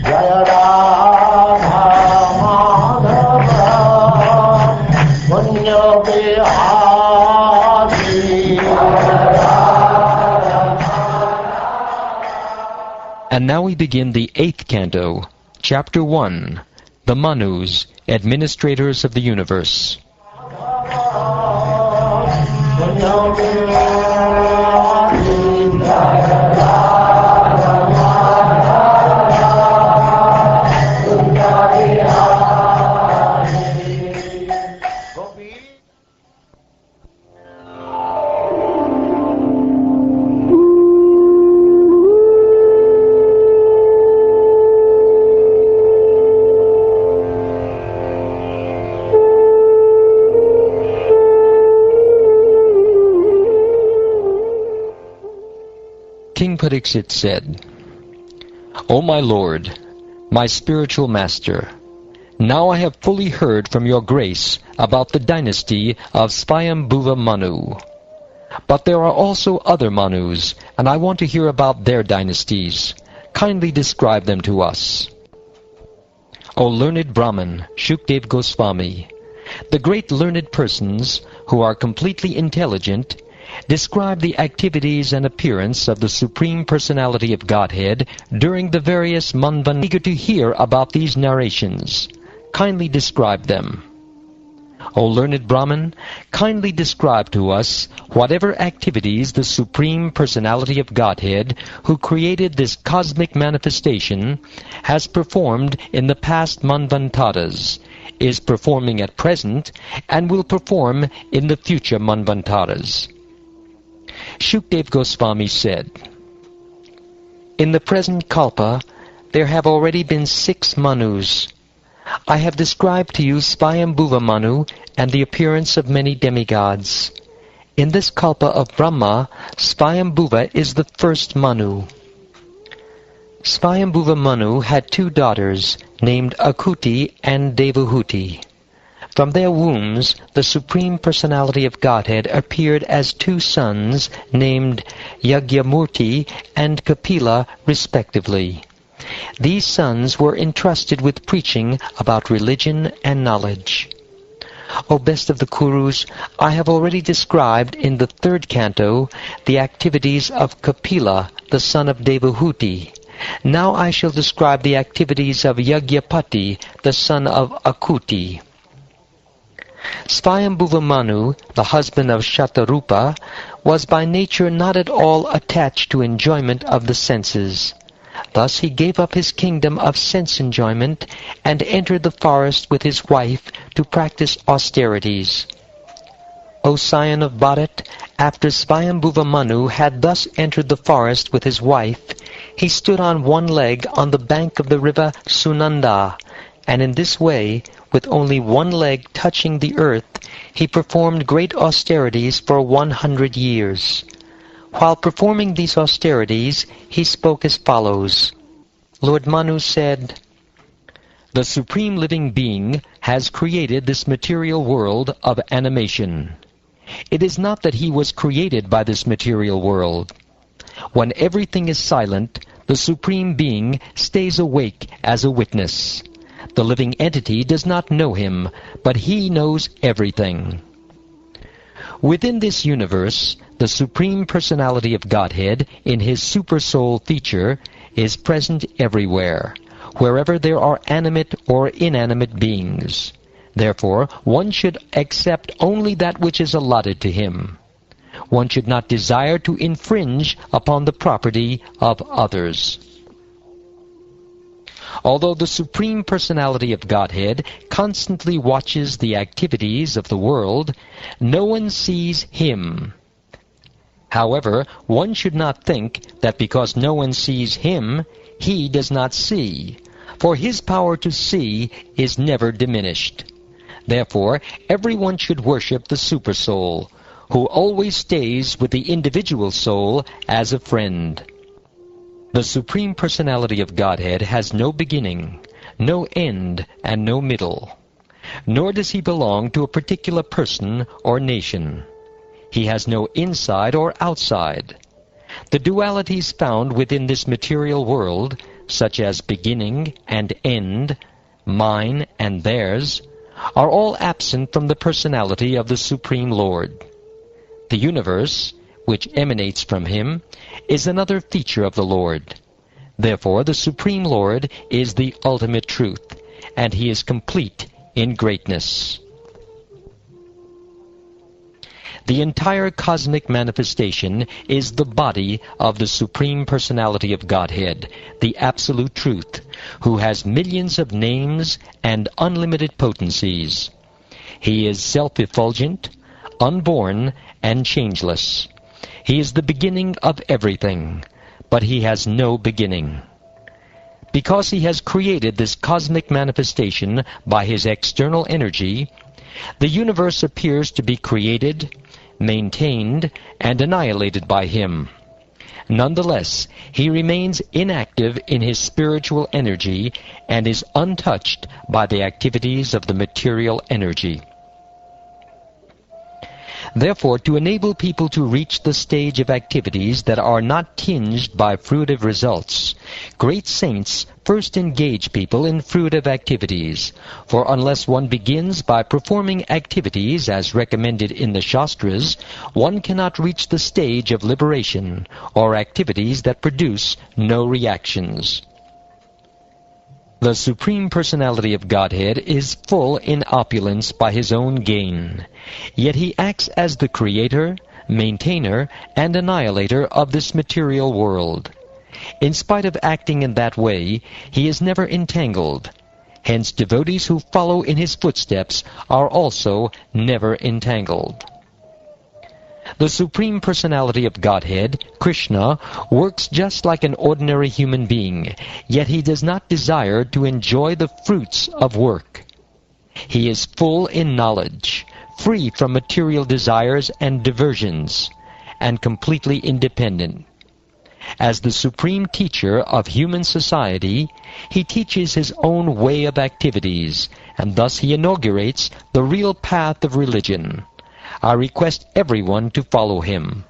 Jaya Radha Madhava Punya Bihari. And now we begin the 8th canto, Chapter 1, The Manus, Administrators of the Universe. King Pariksit said, O my Lord, my spiritual master, now I have fully heard from your grace about the dynasty of Swayambhuva Manu. But there are also other Manus, and I want to hear about their dynasties. Kindly describe them to us. O learned Brahman, Shukdev Goswami, the great learned persons, who are completely intelligent, describe the activities and appearance of the Supreme Personality of Godhead during the various manvans. Eager to hear about these narrations. Kindly describe them. O learned Brahman, kindly describe to us whatever activities the Supreme Personality of Godhead, who created this cosmic manifestation, has performed in the past manvantaras, is performing at present, and will perform in the future manvantaras. Shukdev Goswami said, In the present kalpa, there have already been 6 Manus. I have described to you Swayambhuva Manu and the appearance of many demigods. In this kalpa of Brahma, Swayambhuva is the first Manu. Swayambhuva Manu had 2 daughters named Akuti and Devahuti. From their wombs, the Supreme Personality of Godhead appeared as 2 sons named Yagyamurti and Kapila, respectively. These sons were entrusted with preaching about religion and knowledge. O best of the Kurus, I have already described in the 3rd canto the activities of Kapila, the son of Devahuti. Now I shall describe the activities of Yagyapati, the son of Akuti. Swayambhuva Manu, the husband of Shatarupa, was by nature not at all attached to enjoyment of the senses. Thus he gave up his kingdom of sense enjoyment and entered the forest with his wife to practice austerities. O scion of Bharat, after Swayambhuva Manu had thus entered the forest with his wife, he stood on one leg on the bank of the river Sunanda, and in this way, with only one leg touching the earth, he performed great austerities for 100 years. While performing these austerities, he spoke as follows. Lord Manu said, The Supreme Living Being has created this material world of animation. It is not that he was created by this material world. When everything is silent, the Supreme Being stays awake as a witness. The living entity does not know him, but he knows everything. Within this universe, the Supreme Personality of Godhead, in his Super-Soul feature, is present everywhere, wherever there are animate or inanimate beings. Therefore, one should accept only that which is allotted to him. One should not desire to infringe upon the property of others. Although the Supreme Personality of Godhead constantly watches the activities of the world, no one sees him. However, one should not think that because no one sees him, he does not see, for his power to see is never diminished. Therefore, everyone should worship the Super-Soul, who always stays with the individual soul as a friend. The Supreme Personality of Godhead has no beginning, no end, and no middle. Nor does he belong to a particular person or nation. He has no inside or outside. The dualities found within this material world, such as beginning and end, mine and theirs, are all absent from the personality of the Supreme Lord. The universe, which emanates from him, is another feature of the Lord. Therefore, the Supreme Lord is the ultimate truth, and he is complete in greatness. The entire cosmic manifestation is the body of the Supreme Personality of Godhead, the Absolute Truth, who has millions of names and unlimited potencies. He is self-effulgent, unborn, and changeless. He is the beginning of everything, but he has no beginning. Because he has created this cosmic manifestation by his external energy, the universe appears to be created, maintained, and annihilated by him. Nonetheless, he remains inactive in his spiritual energy and is untouched by the activities of the material energy. Therefore, to enable people to reach the stage of activities that are not tinged by fruitive results, great saints first engage people in fruitive activities. For unless one begins by performing activities as recommended in the Shastras, one cannot reach the stage of liberation, or activities that produce no reactions. The Supreme Personality of Godhead is full in opulence by his own gain. Yet he acts as the creator, maintainer, and annihilator of this material world. In spite of acting in that way, he is never entangled. Hence, devotees who follow in his footsteps are also never entangled. The Supreme Personality of Godhead, Krishna, works just like an ordinary human being, yet he does not desire to enjoy the fruits of work. He is full in knowledge, free from material desires and diversions, and completely independent. As the supreme teacher of human society, he teaches his own way of activities, and thus he inaugurates the real path of religion. I request everyone to follow him.